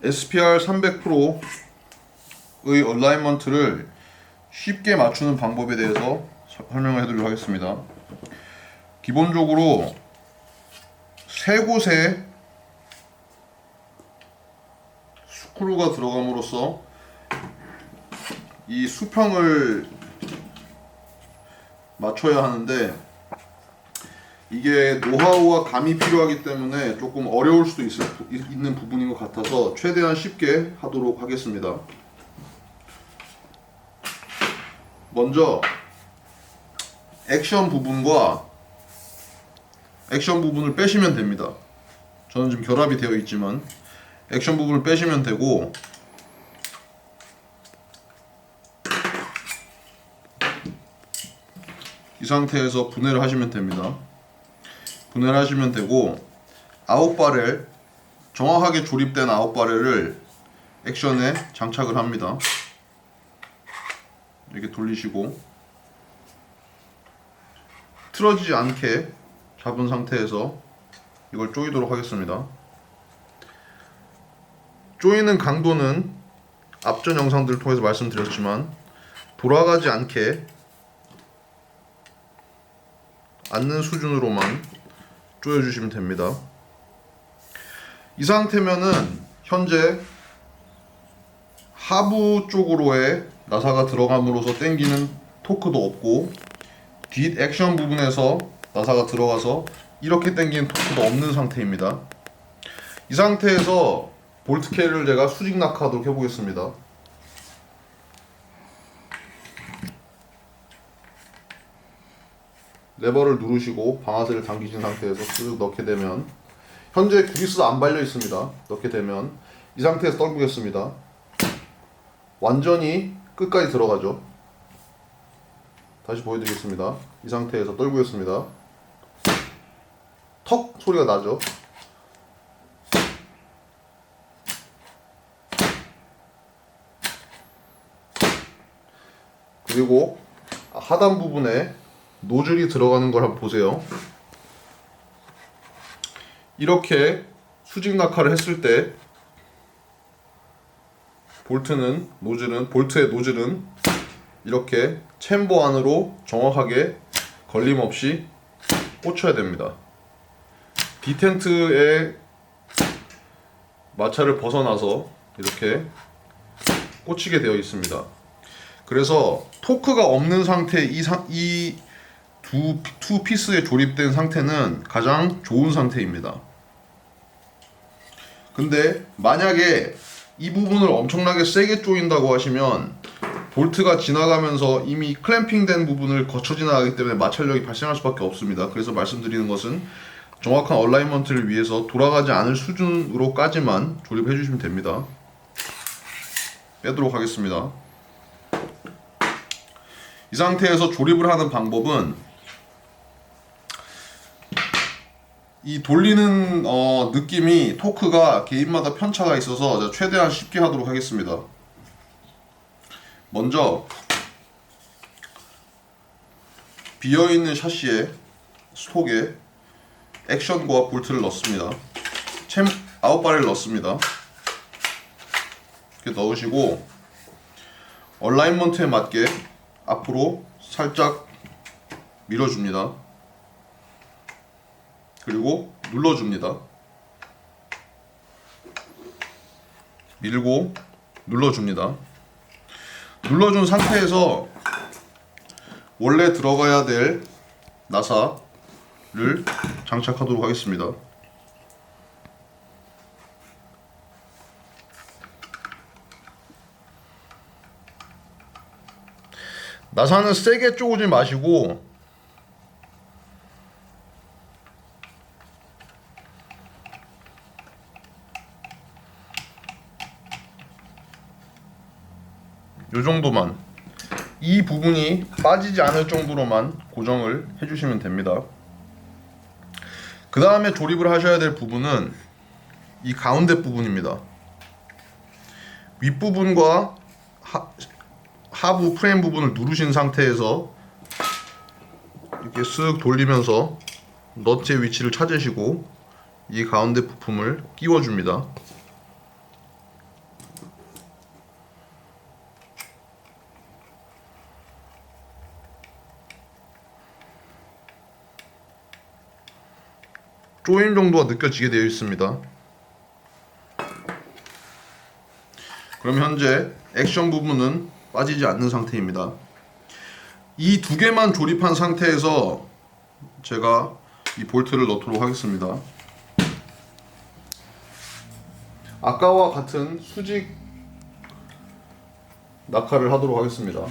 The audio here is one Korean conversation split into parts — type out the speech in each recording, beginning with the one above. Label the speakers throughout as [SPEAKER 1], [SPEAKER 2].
[SPEAKER 1] SPR 300 프로의 얼라이먼트를 쉽게 맞추는 방법에 대해서 설명을 해드리도록 하겠습니다. 기본적으로 세 곳에 스크루가 들어감으로써 이 수평을 맞춰야 하는데, 이게 노하우와 감이 필요하기 때문에 조금 어려울 수도 있는 부분인 것 같아서 최대한 쉽게 하도록 하겠습니다. 먼저 액션 부분을 빼시면 됩니다. 저는 지금 결합이 되어 있지만 액션 부분을 빼시면 되고, 이 상태에서 분해를 하시면 됩니다. 분해를 하시면 되고, 아웃바렐, 정확하게 조립된 아웃바렐을 액션에 장착을 합니다. 이렇게 돌리시고 틀어지지 않게 잡은 상태에서 이걸 조이도록 하겠습니다. 조이는 강도는 앞전 영상들을 통해서 말씀드렸지만 돌아가지 않는 수준으로만 조여주시면 됩니다. 이 상태면은 현재 하부 쪽으로의 나사가 들어감으로써 당기는 토크도 없고, 뒷 액션 부분에서 나사가 들어가서 이렇게 당기는 토크도 없는 상태입니다. 이 상태에서 볼트 캐리를 제가 수직 낙하하도록 해보겠습니다. 레버를 누르시고 방아쇠를 당기신 상태에서 쓱 넣게 되면, 현재 그리스가 안 발려 있습니다. 넣게 되면 이 상태에서 떨구겠습니다. 완전히 끝까지 들어가죠. 다시 보여드리겠습니다. 이 상태에서 떨구겠습니다. 턱 소리가 나죠. 그리고 하단 부분에 노즐이 들어가는 걸 한번 보세요. 이렇게 수직 낙하를 했을 때 볼트의 노즐은 이렇게 챔버 안으로 정확하게 걸림없이 꽂혀야 됩니다. 디텐트의 마찰을 벗어나서 이렇게 꽂히게 되어 있습니다. 그래서 토크가 없는 상태, 이 두 피스에 조립된 상태는 가장 좋은 상태입니다. 근데 만약에 이 부분을 엄청나게 세게 조인다고 하시면 볼트가 지나가면서 이미 클램핑된 부분을 거쳐 지나가기 때문에 마찰력이 발생할 수밖에 없습니다. 그래서 말씀드리는 것은 정확한 얼라이먼트를 위해서 돌아가지 않을 수준으로까지만 조립해 주시면 됩니다. 빼도록 하겠습니다. 이 상태에서 조립을 하는 방법은, 이 돌리는 느낌이 토크가 개인마다 편차가 있어서 최대한 쉽게 하도록 하겠습니다. 먼저 비어있는 샤시에 스톡에 액션과 볼트를 넣습니다. 아웃바렐을 넣습니다. 이렇게 넣으시고 얼라이먼트에 맞게 앞으로 살짝 밀어줍니다. 그리고 눌러줍니다. 밀고 눌러줍니다. 눌러준 상태에서 원래 들어가야 될 나사를 장착하도록 하겠습니다. 나사는 세게 쪼우지 마시고 요 정도만, 이 부분이 빠지지 않을 정도로만 고정을 해주시면 됩니다. 그 다음에 조립을 하셔야 될 부분은 이 가운데 부분입니다. 윗부분과 하부 프레임 부분을 누르신 상태에서 이렇게 쓱 돌리면서 넛의 위치를 찾으시고 이 가운데 부품을 끼워줍니다. 조임 정도가 느껴지게 되어 있습니다. 그럼 현재 액션 부분은 빠지지 않는 상태입니다. 이 두 개만 조립한 상태에서 제가 이 볼트를 넣도록 하겠습니다. 아까와 같은 수직 낙하를 하도록 하겠습니다.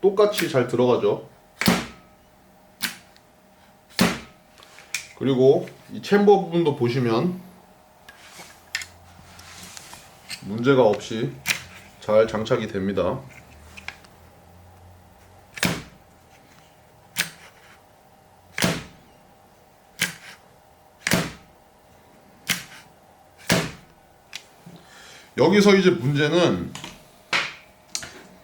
[SPEAKER 1] 똑같이 잘 들어가죠. 그리고 이 챔버 부분도 보시면 문제가 없이 잘 장착이 됩니다. 여기서 이제 문제는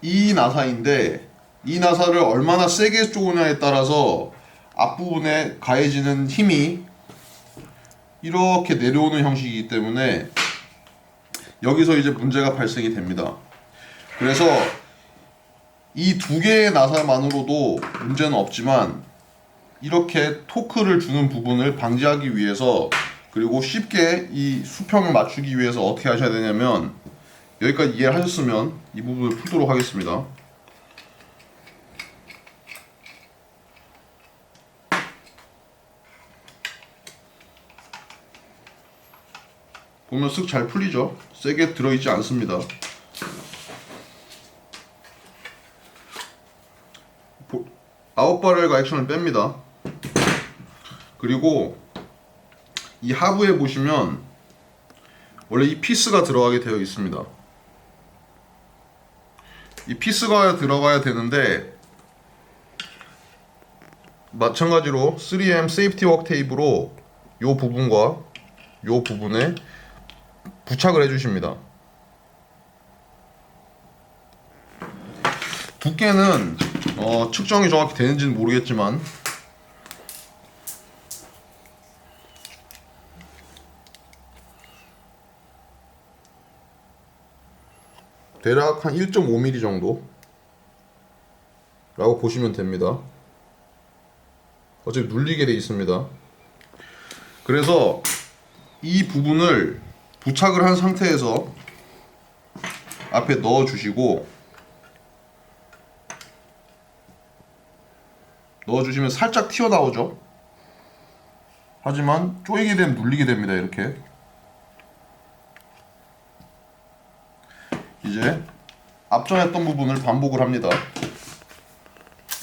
[SPEAKER 1] 이 나사인데, 이 나사를 얼마나 세게 쪼느냐에 따라서 앞부분에 가해지는 힘이 이렇게 내려오는 형식이기 때문에 여기서 이제 문제가 발생이 됩니다. 그래서 이 두 개의 나사만으로도 문제는 없지만 이렇게 토크를 주는 부분을 방지하기 위해서, 그리고 쉽게 이 수평을 맞추기 위해서 어떻게 하셔야 되냐면, 여기까지 이해를 하셨으면 이 부분을 풀도록 하겠습니다. 보면 쓱 잘 풀리죠? 세게 들어있지 않습니다. 아웃바렐과 액션을 뺍니다. 그리고 이 하부에 보시면 원래 이 피스가 들어가게 되어 있습니다. 이 피스가 들어가야 되는데, 마찬가지로 3M 세이프티 웍 테이프로 이 부분과 이 부분에 부착을 해주십니다. 두께는 측정이 정확히 되는지는 모르겠지만 대략 한 1.5mm 정도 라고 보시면 됩니다. 어차피 눌리게 되어 있습니다. 그래서 이 부분을 부착을 한 상태에서 앞에 넣어 주시고, 넣어 주시면 살짝 튀어나오죠. 하지만 조이게 되면 눌리게 됩니다. 이렇게 이제 앞전에 했던 부분을 반복을 합니다.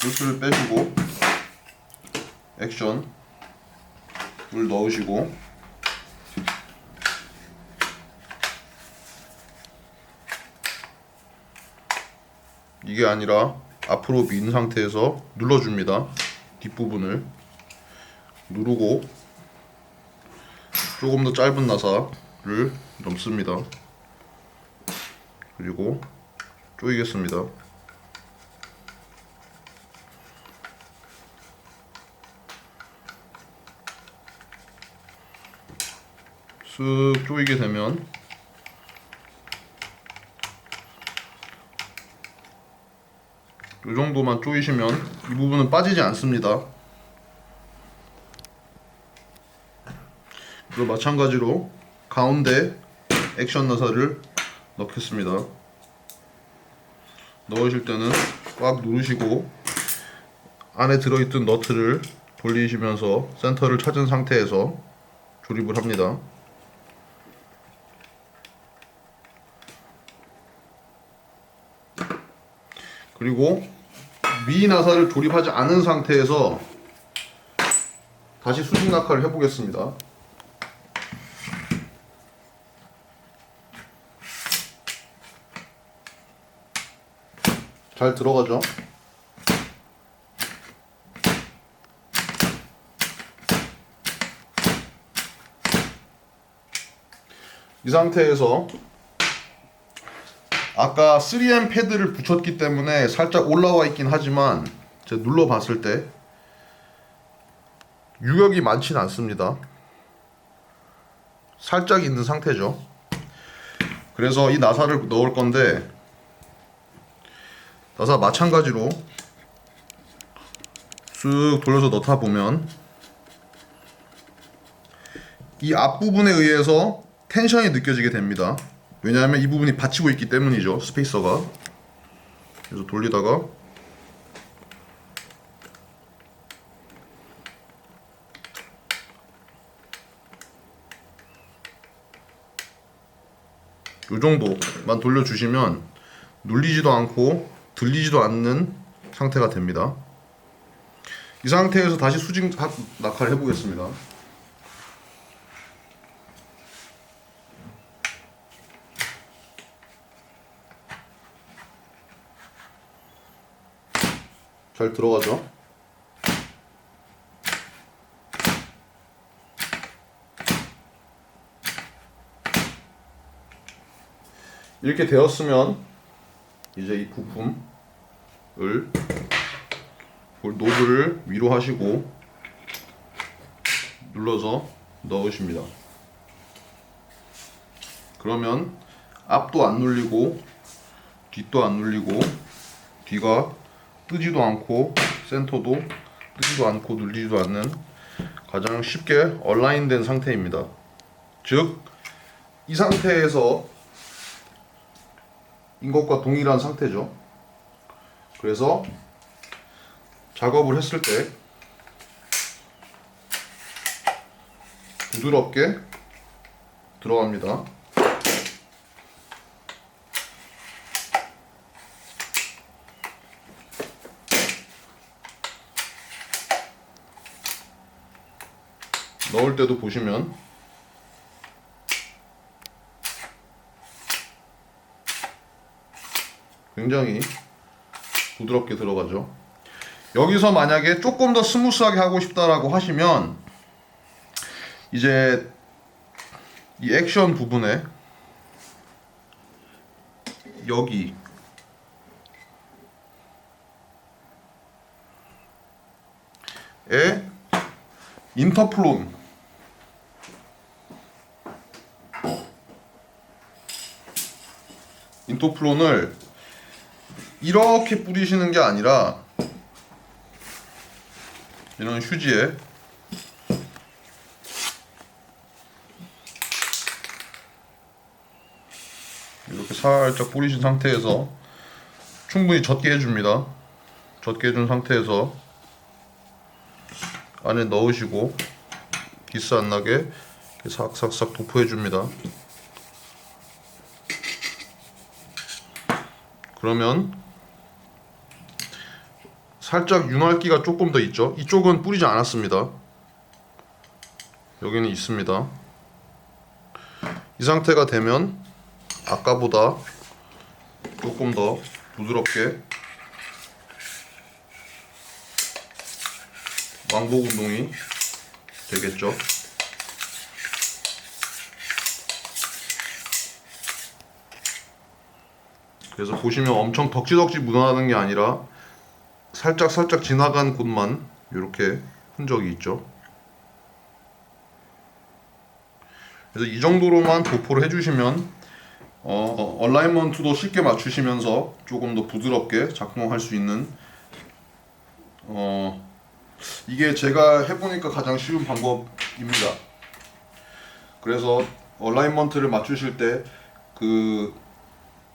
[SPEAKER 1] 볼트를 빼주고 액션 물 넣으시고, 이게 아니라 앞으로 민 상태에서 눌러줍니다. 뒷부분을 누르고 조금 더 짧은 나사를 넘습니다. 그리고 조이겠습니다. 쓱 조이게 되면 이 정도만 조이시면 이 부분은 빠지지 않습니다. 그리고 마찬가지로 가운데 액션 나사를 넣겠습니다. 넣으실 때는 꽉 누르시고 안에 들어있던 너트를 돌리시면서 센터를 찾은 상태에서 조립을 합니다. 그리고 위 나사를 조립하지 않은 상태에서 다시 수직 낙하를 해보겠습니다. 잘 들어가죠? 이 상태에서 아까 3M 패드를 붙였기 때문에 살짝 올라와 있긴 하지만 제가 눌러봤을 때 유격이 많지는 않습니다. 살짝 있는 상태죠. 그래서 이 나사를 넣을 건데, 나사 마찬가지로 쓱 돌려서 넣다 보면 이 앞부분에 의해서 텐션이 느껴지게 됩니다. 왜냐하면 이 부분이 받치고 있기 때문이죠, 스페이서가. 그래서 돌리다가 요 정도만 돌려주시면 눌리지도 않고 들리지도 않는 상태가 됩니다. 이 상태에서 다시 수직 낙하를 해보겠습니다. 잘 들어가죠? 이렇게 되었으면 이제 이 부품을 노브를 위로 하시고 눌러서 넣으십니다. 그러면 앞도 안 눌리고 뒷도 안 눌리고 뒤가 뜨지도 않고 센터도 뜨지도 않고 눌리지도 않는 가장 쉽게 얼라인된 상태입니다. 즉, 이 상태에서 인 것과 동일한 상태죠. 그래서 작업을 했을 때 부드럽게 들어갑니다. 넣을 때도 보시면 굉장히 부드럽게 들어가죠. 여기서 만약에 조금 더 스무스하게 하고 싶다라고 하시면 이제 이 액션 부분에 여기에 인터플론을 이렇게 뿌리시는 게 아니라 이런 휴지에 이렇게 살짝 뿌리신 상태에서 충분히 젖게 해줍니다. 젖게 해준 상태에서 안에 넣으시고 기스 안 나게 싹싹싹 도포해줍니다. 그러면 살짝 윤활기가 조금 더 있죠. 이쪽은 뿌리지 않았습니다. 여기는 있습니다. 이 상태가 되면 아까보다 조금 더 부드럽게 왕복 운동이 되겠죠. 그래서 보시면 엄청 덕지덕지 묻어나는 게 아니라 살짝 지나간 곳만 이렇게 흔적이 있죠. 그래서 이 정도로만 도포를 해주시면 얼라이먼트도 쉽게 맞추시면서 조금 더 부드럽게 작동할 수 있는 이게 제가 해보니까 가장 쉬운 방법입니다. 그래서 얼라이먼트를 맞추실 때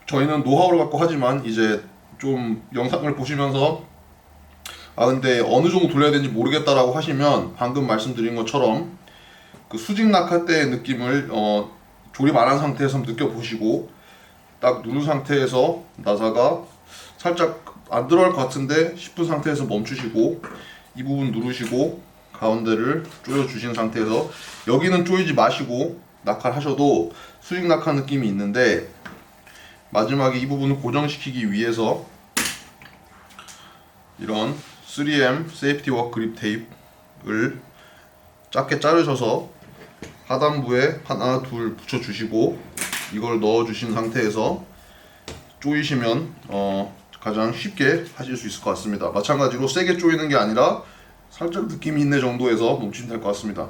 [SPEAKER 1] 저희는 노하우를 갖고 하지만 이제 좀 영상을 보시면서 근데 어느 정도 돌려야 되는지 모르겠다라고 하시면 방금 말씀드린 것처럼 그 수직 낙하 때의 느낌을 조립 안 한 상태에서 느껴보시고 딱 누른 상태에서 나사가 살짝 안 들어갈 것 같은데 싶은 상태에서 멈추시고 이 부분 누르시고 가운데를 조여주신 상태에서 여기는 조이지 마시고 낙하를 하셔도 수직 낙하 느낌이 있는데 마지막에 이 부분을 고정시키기 위해서 이런 3M 세이프티 워크 그립 테이프를 작게 자르셔서 하단부에 하나 둘 붙여주시고 이걸 넣어주신 상태에서 조이시면 가장 쉽게 하실 수 있을 것 같습니다. 마찬가지로 세게 조이는 게 아니라 살짝 느낌이 있네 정도에서 멈추면 될 것 같습니다.